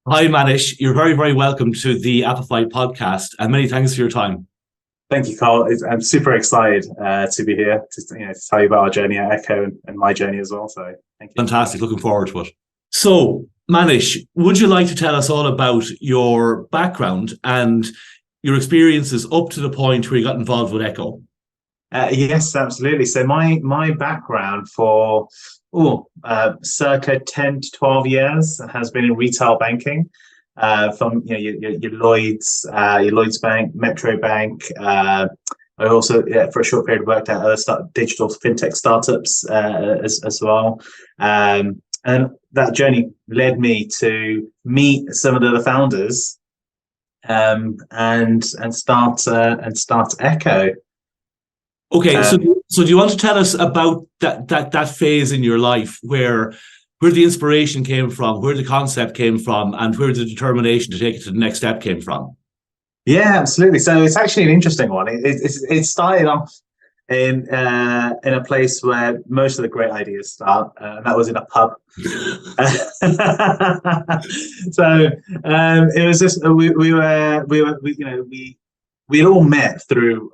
Hi, Manish. You're very, very welcome to the Appify podcast, and many thanks for your time. Thank you, Karl. I'm super excited to be here to tell you about our journey at Ekko and my journey as well. So thank you. Fantastic. Looking forward to it. So, Manish, would you like to tell us all about your background and your experiences up to the point where you got involved with Ekko? Yes, absolutely. So my background for circa 10 to 12 years has been in retail banking. From your Lloyd's Bank, Metro Bank. I also, for a short period, worked at other digital fintech startups as well. And that journey led me to meet some of the founders and start Ekko. Okay, so do you want to tell us about that phase in your life where the inspiration came from, where the concept came from, and where the determination to take it to the next step came from? Yeah, absolutely. So it's actually an interesting one. It started off in a place where most of the great ideas start, and that was in a pub. So it was just we had all met through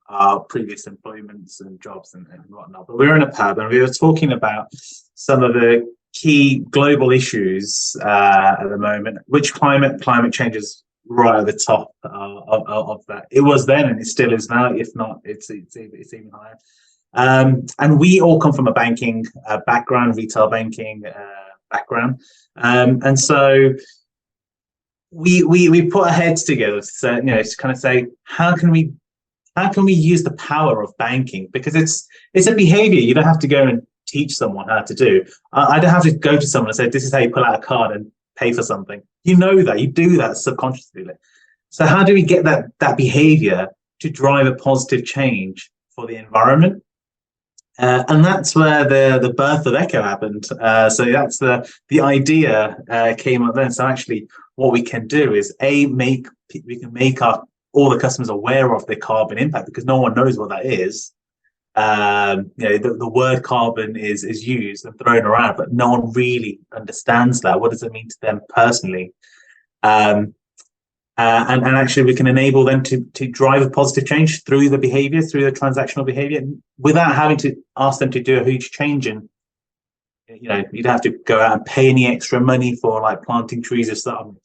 our previous employments and jobs and whatnot. But we were in a pub and we were talking about some of the key global issues at the moment, which climate change is right at the top of that. It was then and it still is now. If not, it's even higher. And we all come from a banking background, retail banking background, and so we put our heads together to kind of say how can we use the power of banking, because it's a behavior you don't have to go and teach someone how to do. I don't have to go to someone and say this is how you pull out a card and pay for something. You know that, you do that subconsciously. So how do we get that behavior to drive a positive change for the environment? And that's where the birth of Ekko happened. So that's the idea came up then. So actually, what we can do is we can make all the customers aware of the carbon impact, because no one knows what that is. The word carbon is used and thrown around, but no one really understands that. What does it mean to them personally? And actually we can enable them to drive a positive change through the behavior, through the transactional behavior, without having to ask them to do a huge change. And you'd have to go out and pay any extra money for like planting trees or something.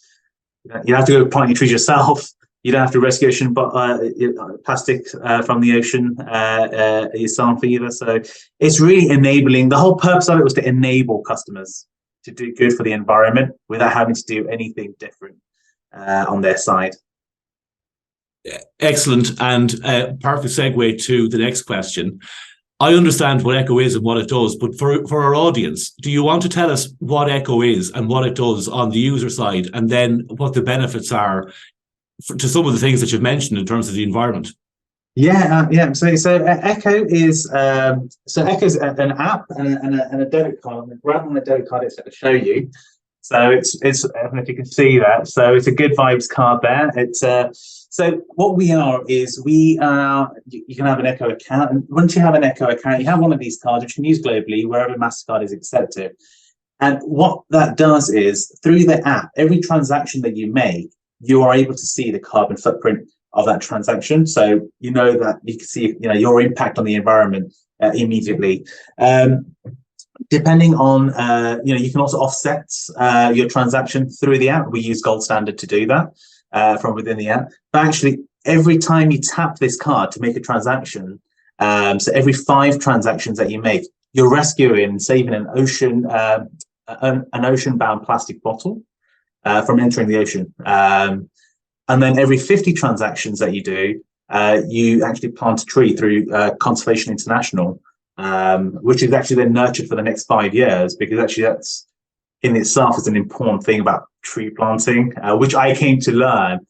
You have to go planting trees yourself. You don't have to rescue ocean plastic from the ocean yourself either. So it's really enabling. The whole purpose of it was to enable customers to do good for the environment without having to do anything different on their side. Excellent, and perfect segue to the next question. I understand what Ekko is and what it does, but for our audience, do you want to tell us what Ekko is and what it does on the user side, and then what the benefits are to some of the things that you've mentioned in terms of the environment? Yeah. So Ekko is Ekko's an app and a debit card. Right on the debit card, it's going to show you. So it's I don't know if you can see that. So it's a good vibes card there. It's so what we are is you can have an Ekko account, and once you have an Ekko account, you have one of these cards which you can use globally wherever MasterCard is accepted. And what that does is through the app, every transaction that you make, you are able to see the carbon footprint of that transaction. So you know that you can see your impact on the environment immediately. Depending on you can also offset your transaction through the app. We use Gold Standard to do that from within the app. But actually, every time you tap this card to make a transaction, so every 5 transactions that you make, you're rescuing, saving an ocean-bound plastic bottle from entering the ocean. And then every 50 transactions that you do, you actually plant a tree through Conservation International, which is actually then nurtured for the next 5 years, because actually that's in itself is an important thing about tree planting, which I came to learn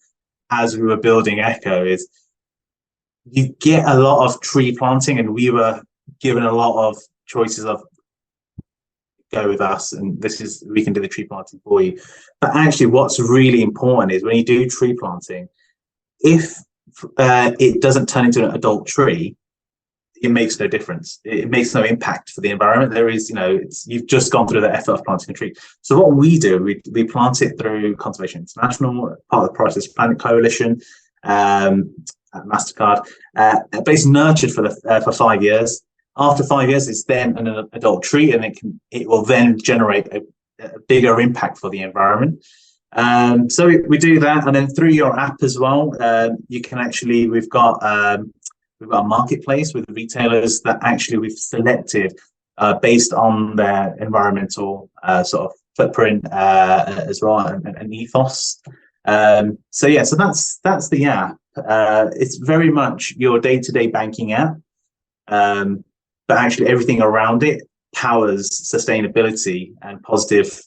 as we were building Ekko, is you get a lot of tree planting, and we were given a lot of choices of go with us, and we can do the tree planting for you. But actually what's really important is when you do tree planting, if it doesn't turn into an adult tree, it makes no difference. It makes no impact for the environment. There is, you've just gone through the effort of planting a tree. So what we do, we plant it through Conservation International, part of the Process Planet Coalition, MasterCard, basically nurtured for 5 years. After 5 years, it's then an adult tree, and it will then generate a bigger impact for the environment. So we do that, and then through your app as well, you can actually, we've got a marketplace with retailers that actually we've selected based on their environmental sort of footprint as well, and ethos. So that's the app. It's very much your day-to-day banking app, but actually everything around it powers sustainability and positive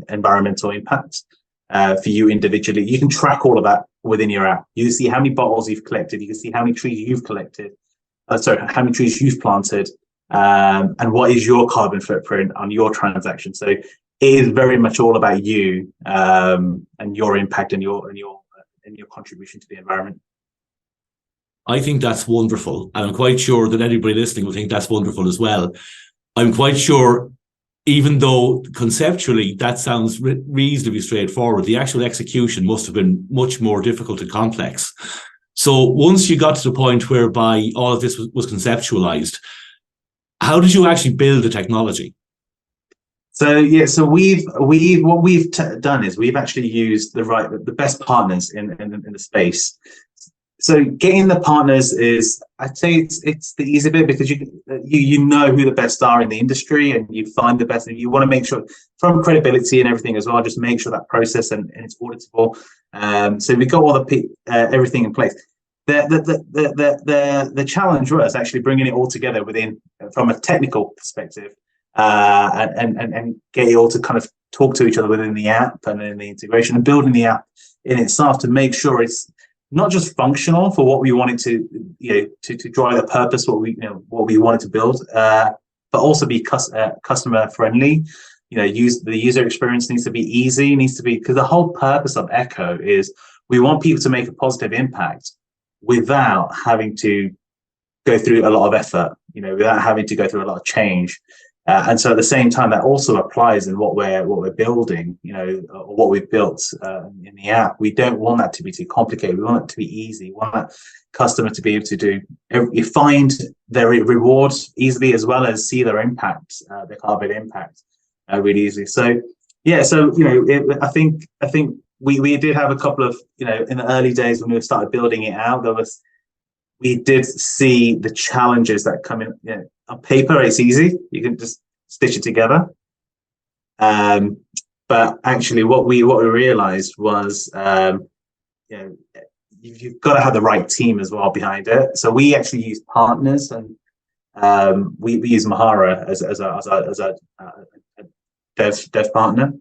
environmental impact for you individually. You can track all of that within your app. You can see how many bottles you've collected. You can see how many trees you've collected. How many trees you've planted, and what is your carbon footprint on your transaction. So it is very much all about you and your impact and your contribution to the environment. I think that's wonderful, and I'm quite sure that anybody listening will think that's wonderful as well. I'm quite sure, even though conceptually that sounds reasonably straightforward, the actual execution must have been much more difficult and complex. So once you got to the point whereby all of this was conceptualized, how did you actually build the technology? So what we've done is we've actually used the best partners in the space. So getting the partners is, I'd say it's the easy bit, because you know who the best are in the industry, and you find the best, and you want to make sure from credibility and everything as well, just make sure that process and it's auditable. So we got all everything in place. The challenge was actually bringing it all together from a technical perspective, and get it all to kind of talk to each other within the app and in the integration, and building the app in itself to make sure it's not just functional for what we wanted to drive the purpose, what we wanted to build, but also be customer friendly. The user experience needs to be easy, because the whole purpose of Ekko is we want people to make a positive impact without having to go through a lot of effort, without having to go through a lot of change. And so at the same time, that also applies in what we're building, or what we've built in the app. We don't want that to be too complicated. We want it to be easy. We want that customer to be able to find their rewards easily, as well as see their impact, their carbon impact, really easily. So I think we did have a couple of, in the early days when we started building it out, we did see the challenges that come in. On paper, it's easy. You can just stitch it together. But actually, what we realized was, you've got to have the right team as well behind it. So we actually use partners, and we use Mahara as a dev partner.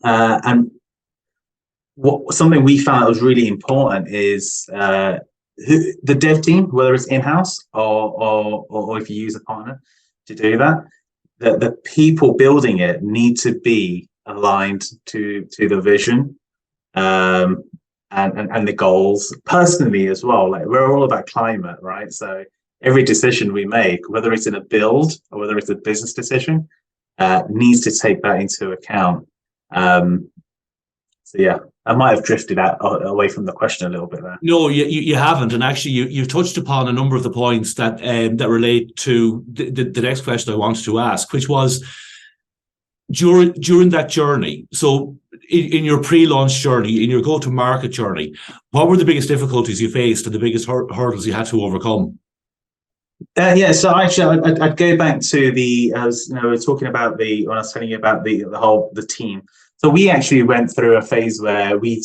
And something we found that was really important is the dev team, whether it's in-house or if you use a partner to do that, the people building it need to be aligned to the vision and the goals personally as well. Like, we're all about climate, right? So every decision we make, whether it's in a build or whether it's a business decision, needs to take that into account. So yeah, I might have drifted away from the question a little bit there. No, you haven't, and actually you've touched upon a number of the points that relate to the next question I wanted to ask, which was during that journey. So in your pre-launch journey, in your go-to-market journey, what were the biggest difficulties you faced and the biggest hurdles you had to overcome? So actually, I'd go back to we were talking about when I was telling you about the team. So we actually went through a phase where we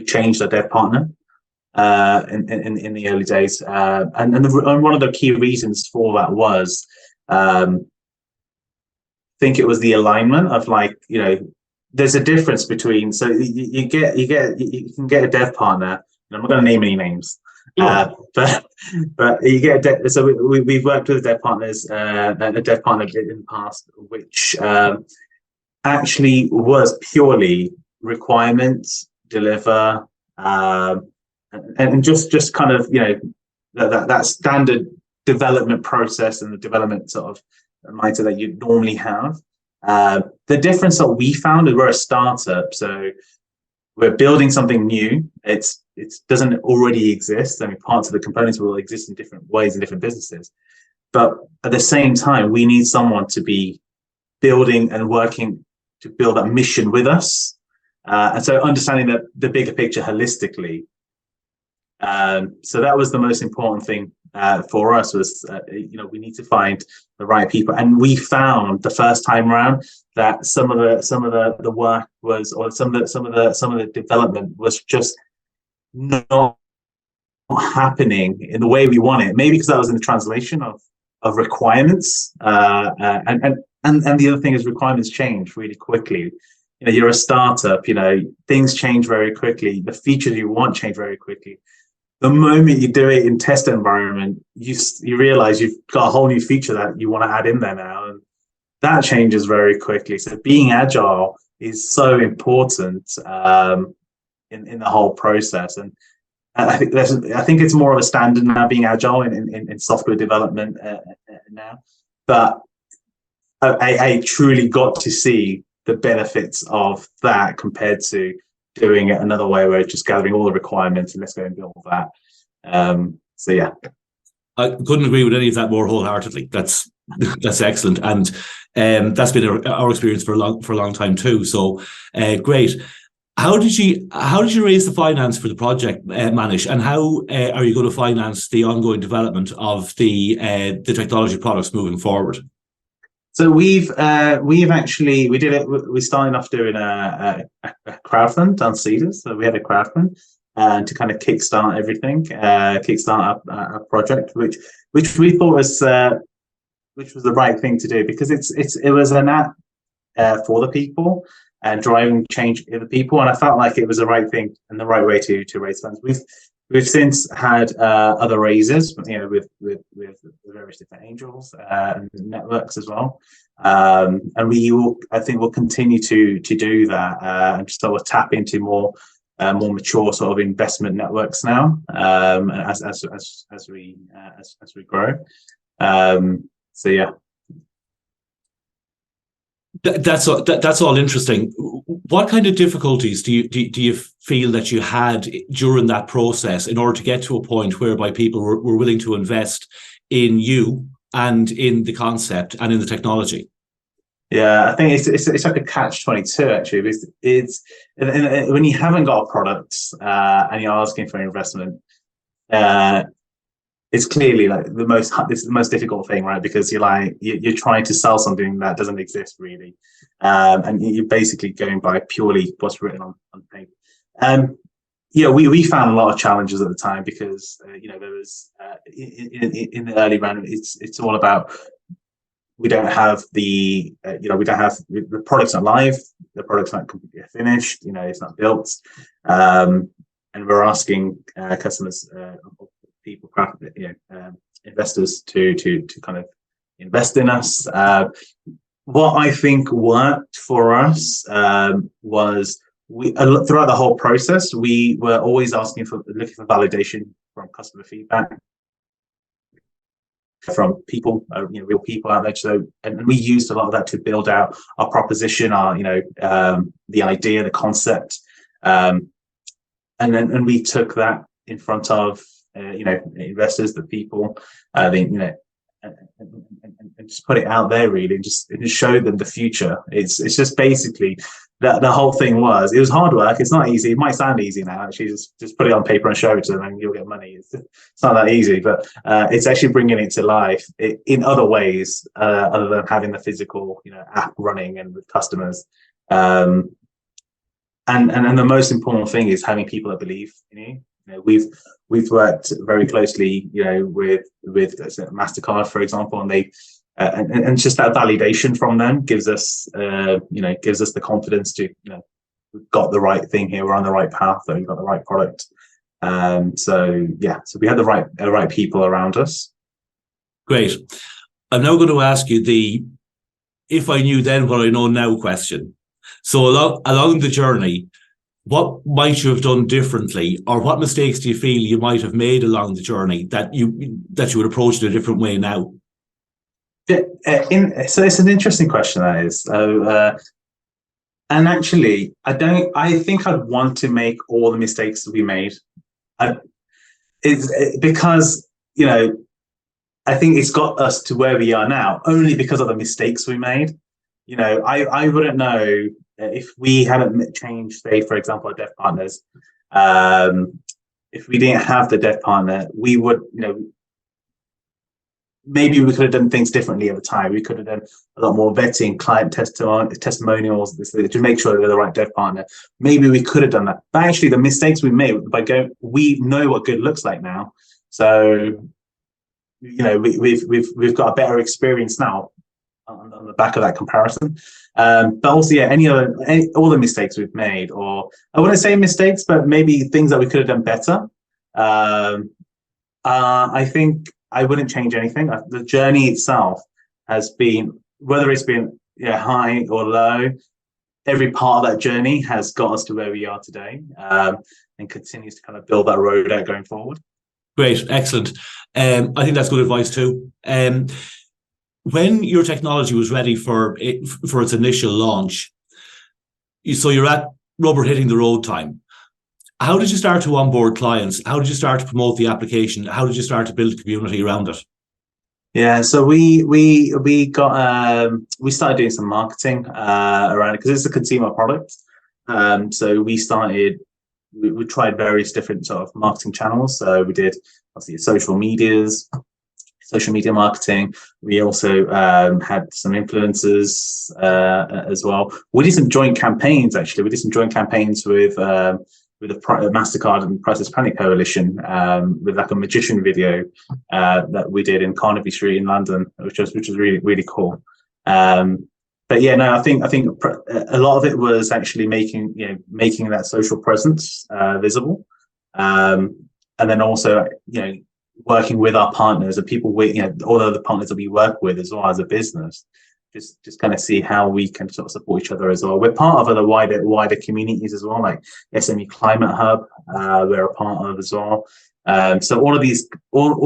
changed our dev partner in the early days, and one of the key reasons for that was, I think it was the alignment of there's a difference between, so you can get a dev partner, and I'm not going to name any names. But you get we've worked with dev partners, a dev partner in the past, which actually was purely requirements, deliver, and just kind of that standard development process and the development sort of mindset that you normally have. The difference that we found is we're a startup, so we're building something new. It doesn't already exist. I mean, parts of the components will exist in different ways in different businesses, but at the same time, we need someone to be building and working to build that mission with us. And so understanding the bigger picture holistically. So that was the most important thing for us was, we need to find the right people. And we found the first time around that some of the work was, or some of the development was just not happening in the way we want it. Maybe because that was in the translation of requirements. And the other thing is requirements change really quickly. You're a startup, things change very quickly. The features you want change very quickly. The moment you do it in test environment, you realize you've got a whole new feature that you want to add in there now. And that changes very quickly. So being agile is so important in the whole process. And I think it's more of a standard now, being agile in software development now. But I truly got to see the benefits of that compared to doing it another way, where it's just gathering all the requirements and let's go and build that. So yeah, I couldn't agree with any of that more wholeheartedly. That's excellent, and that's been our experience for a long time too. So great. How did you raise the finance for the project, Manish, and how are you going to finance the ongoing development of the technology products moving forward? So we started off doing a crowdfund on Cedars. So we had a crowdfund to kind of kickstart everything, kickstart our project, which we thought was the right thing to do, because it was an app for the people and driving change in the people, and I felt like it was the right thing and the right way to raise funds. We've since had other raises, with various different angels and networks as well, and I think we'll continue to do that and sort of tap into more mature sort of investment networks now, as we grow. So yeah. That's all interesting. What kind of difficulties do you feel that you had during that process in order to get to a point whereby people were willing to invest in you and in the concept and in the technology? Yeah, I think it's like a catch-22 actually. It's when you haven't got a product and you're asking for investment, it's clearly like it's the most difficult thing, right? Because you're trying to sell something that doesn't exist really, and you're basically going by purely what's written on paper. We found a lot of challenges at the time because there was in the early round, it's all about, we don't have the product's not live, the product's not completely finished, it's not built, and we're asking customers, people, investors to kind of invest in us. What I think worked for us was throughout the whole process, we were always looking for validation from customer feedback, from people, real people out there. So, and we used a lot of that to build out our proposition, the idea, the concept, and we took that in front of investors, the people, and just put it out there really, and just show them the future. It's just basically that the whole thing it was hard work. It's not easy. It might sound easy now, actually, just put it on paper and show it to them and you'll get money. It's not that easy, but it's actually bringing it to life in other ways, other than having the physical app running and with customers. And the most important thing is having people that believe in you. We've worked very closely, with MasterCard, for example, and they and just that validation from them gives us the confidence to, we've got the right thing here, we're on the right path, and we've got the right product. So we had the right people around us. Great. I'm now going to ask you the "if I knew then what I know now" question. So along the journey, what might you have done differently, or what mistakes do you feel you might have made along the journey that you would approach it a different way now? So it's an interesting question, that is. And actually, I think I'd want to make all the mistakes that we made. Because, I think it's got us to where we are now only because of the mistakes we made. I wouldn't know if we hadn't changed, say, for example, our dev partners. If we didn't have the dev partner, we would, maybe we could have done things differently at the time. We could have done a lot more vetting, client testimonials to make sure they're the right dev partner. Maybe we could have done that. But actually, the mistakes we made we know what good looks like now. So, we've got a better experience now on the back of that comparison. But also, all the mistakes we've made, or I wouldn't say mistakes, but maybe things that we could have done better. I think I wouldn't change anything. The journey itself has been, whether it's been high or low, every part of that journey has got us to where we are today, and continues to kind of build that road out going forward. Great, excellent. I think that's good advice too. When your technology was ready for its initial launch, so you're at rubber hitting the road time. How did you start to onboard clients? How did you start to promote the application? How did you start to build a community around it? Yeah, so we started doing some marketing around it because it's a consumer product. So we tried various different sort of marketing channels. So we did obviously social media marketing. We also had some influencers as well. We did some joint campaigns, actually. We did some joint campaigns with the MasterCard and Priceless Planet Coalition, with like a magician video that we did in Carnaby Street in London, which was really, really cool. But yeah, no, I think a lot of it was actually making that social presence visible, and then also working with our partners and people all the other partners that we work with as well as a business. Just kind of see how we can sort of support each other as well. We're part of other wider communities as well, like SME Climate Hub. We're a part of as well. So all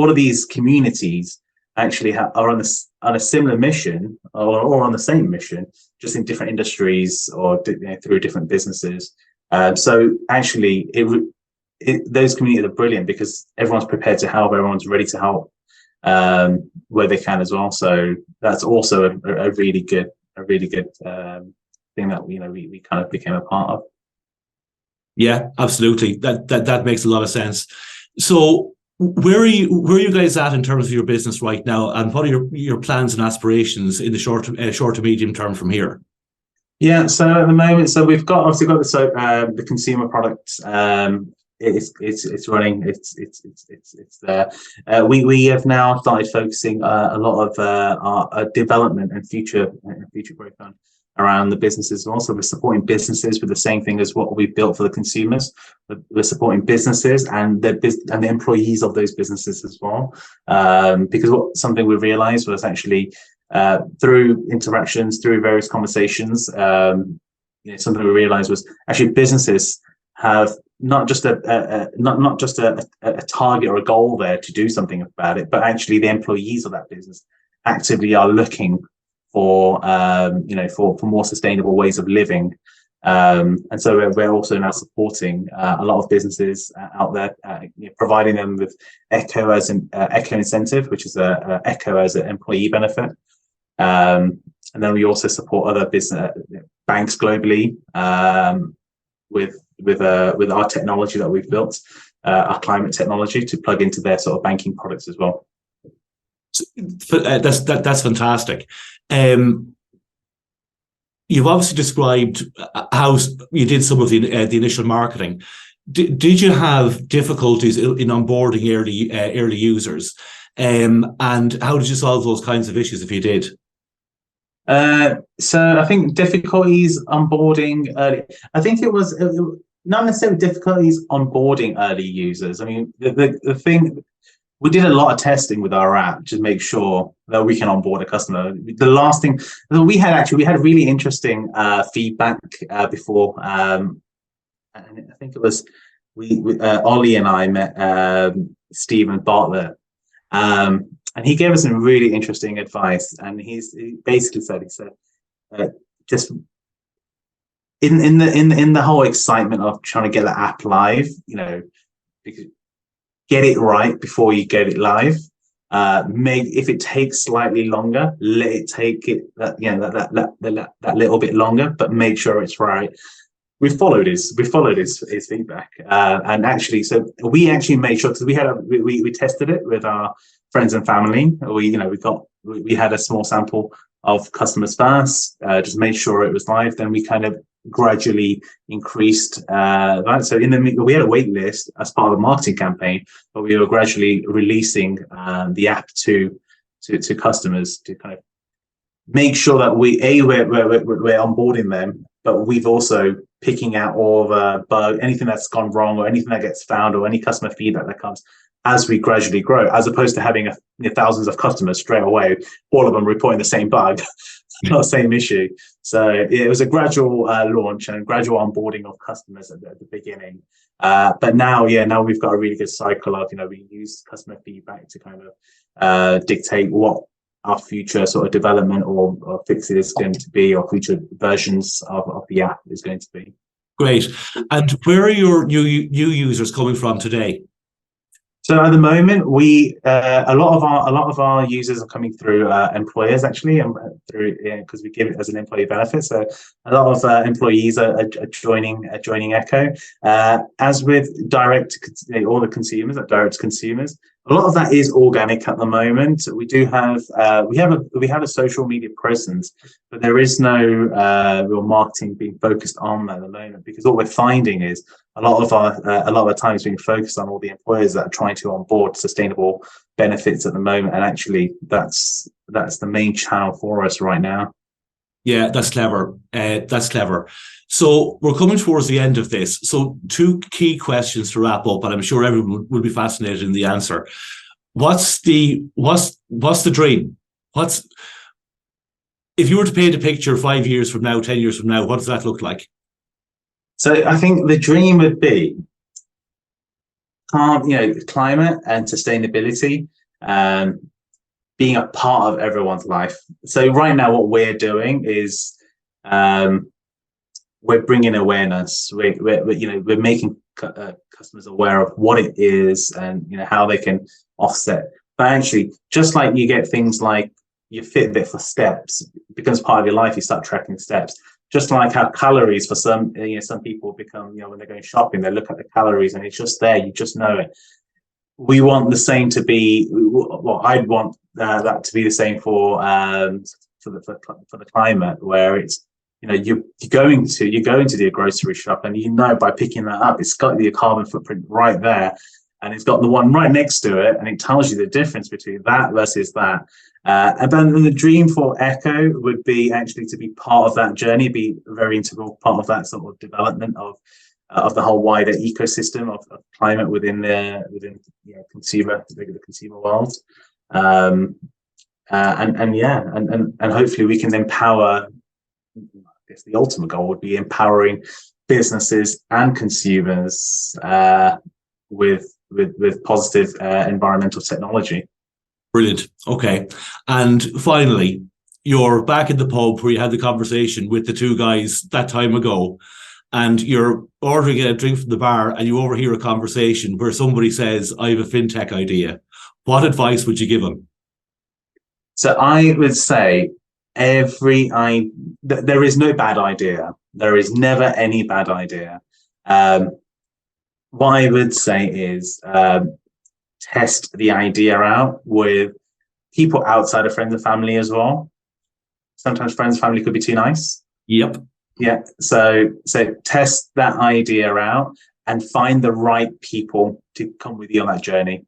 of these communities actually are on a similar mission or on the same mission, just in different industries or through different businesses. So actually, those communities are brilliant because everyone's prepared to help. Everyone's ready to help where they can as well. So that's also a really good thing that we kind of became a part of. Yeah, absolutely. That makes a lot of sense. So where are you guys at in terms of your business right now, and what are your plans and aspirations in the short to medium term from here? Yeah, so at the moment, so we've obviously got the consumer products. It's running. It's there. We have now started focusing a lot of our development and future growth around the businesses. Also, we're supporting businesses with the same thing as what we built for the consumers. We're supporting businesses and the employees of those businesses as well. Because something we realized was actually through interactions, through various conversations, something we realized was actually businesses have not just a target or a goal there to do something about it, but actually the employees of that business actively are looking for more sustainable ways of living, and so we're also now supporting a lot of businesses out there, providing them with Ekko as an Ekko incentive, which is Ekko as an employee benefit, and then we also support other business banks globally with our technology that we've built, our climate technology, to plug into their sort of banking products as well. That's fantastic. You've obviously described how you did some of the initial marketing. Did you have difficulties in onboarding early users, and how did you solve those kinds of issues if you did? So I think difficulties onboarding early. I think it was not necessarily difficulties onboarding early users. I mean, the thing, we did a lot of testing with our app to make sure that we can onboard a customer. The last thing we had really interesting feedback before, and I think it was Ollie and I met Stephen Bartlett, and he gave us some really interesting advice. And he basically said, just in the whole excitement of trying to get the app live, because get it right before you get it live. If it takes slightly longer, let it take it that little bit longer, but make sure it's right. We followed his feedback, and actually, so we actually made sure, because we tested it with our friends and family. We had a small sample of customers first, just made sure it was live. Then we kind of gradually increased that. So we had a wait list as part of a marketing campaign, but we were gradually releasing the app to customers to kind of make sure that we're onboarding them, but we've also picking out all the bug, anything that's gone wrong, or anything that gets found, or any customer feedback that comes as we gradually grow, as opposed to having thousands of customers straight away, all of them reporting the same bug, not the same issue. So it was a gradual launch and gradual onboarding of customers at the beginning. But now we've got a really good cycle of, we use customer feedback to kind of dictate what our future sort of development or fix is going to be, or future versions of the app is going to be. Great. And where are your new users coming from today? So at the moment, a lot of our users are coming through employers, actually, and through because we give it as an employee benefit. So a lot of employees are joining Ekko. As with all the consumers, direct consumers, a lot of that is organic at the moment. We do have we have a social media presence, but there is no real marketing being focused on that at the moment, because what we're finding is a lot of our time is being focused on all the employers that are trying to onboard sustainable benefits at the moment, and actually that's the main channel for us right now. Yeah, that's clever. That's clever. So we're coming towards the end of this. So 2 key questions to wrap up, and I'm sure everyone will be fascinated in the answer. What's the dream? If you were to paint a picture 5 years from now, 10 years from now, what does that look like? So I think the dream would be, climate and sustainability being a part of everyone's life. So right now, what we're doing is we're bringing awareness. We're making customers aware of what it is and how they can offset. But actually, just like you get things like your Fitbit for steps, it becomes part of your life. You start tracking steps. Just like how calories for some people become, when they're going shopping, they look at the calories and it's just there. You just know it. We want the same to be. Well, I'd want that to be the same for the climate, where it's you're going to the grocery shop, and by picking that up, it's got your carbon footprint right there, and it's got the one right next to it, and it tells you the difference between that versus that. And then the dream for Ekko would be actually to be part of that journey, be a very integral part of that sort of development of the whole wider ecosystem of climate within the consumer world. And hopefully we can empower. I guess the ultimate goal would be empowering businesses and consumers with positive environmental technology. Brilliant. Okay. And finally, you're back in the pub where you had the conversation with the 2 guys that time ago, and you're ordering a drink from the bar, and you overhear a conversation where somebody says, I have a fintech idea. What advice would you give them? So I would say there is no bad idea. There is never any bad idea. What I would say is test the idea out with people outside of friends and family as well. Sometimes friends and family could be too nice. Yep. Yeah. So test that idea out and find the right people to come with you on that journey.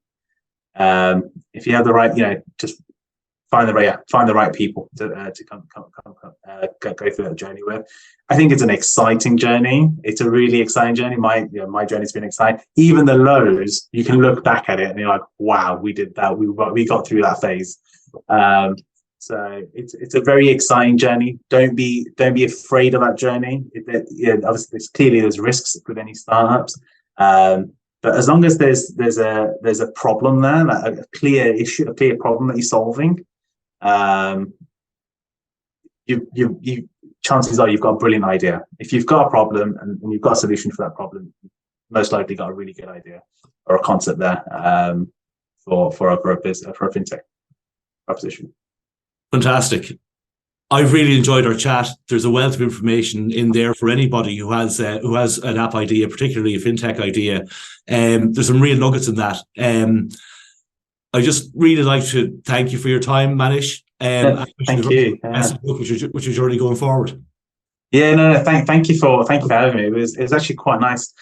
If you have the right, just find the right people to go through that journey with. I think it's an exciting journey. It's a really exciting journey. My journey's been exciting. Even the lows, you can look back at it and you're like, wow, we did that. We got through that phase. So it's a very exciting journey. Don't be afraid of that journey. Obviously, there's risks with any startups, but as long as there's a problem there, like a clear issue, a clear problem that you're solving, you chances are you've got a brilliant idea. If you've got a problem and you've got a solution for that problem, you've most likely got a really good idea or a concept there for a fintech proposition. Fantastic. I've really enjoyed our chat. There's a wealth of information in there for anybody who has an app idea, particularly a fintech idea. There's some real nuggets in that. I just really like to thank you for your time, Manish. Thank you. Which is your journey going forward. Yeah, no, thank you for having me. It was actually quite nice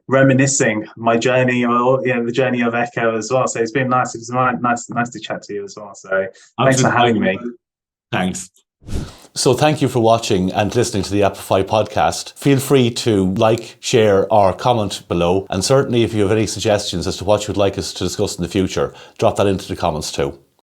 reminiscing my journey, or the journey of Ekko as well. So it's been nice. It was nice to chat to you as well. So thanks for having me. Thanks. So thank you for watching and listening to the Appify podcast. Feel free to like, share, or comment below. And certainly if you have any suggestions as to what you'd like us to discuss in the future, drop that into the comments too.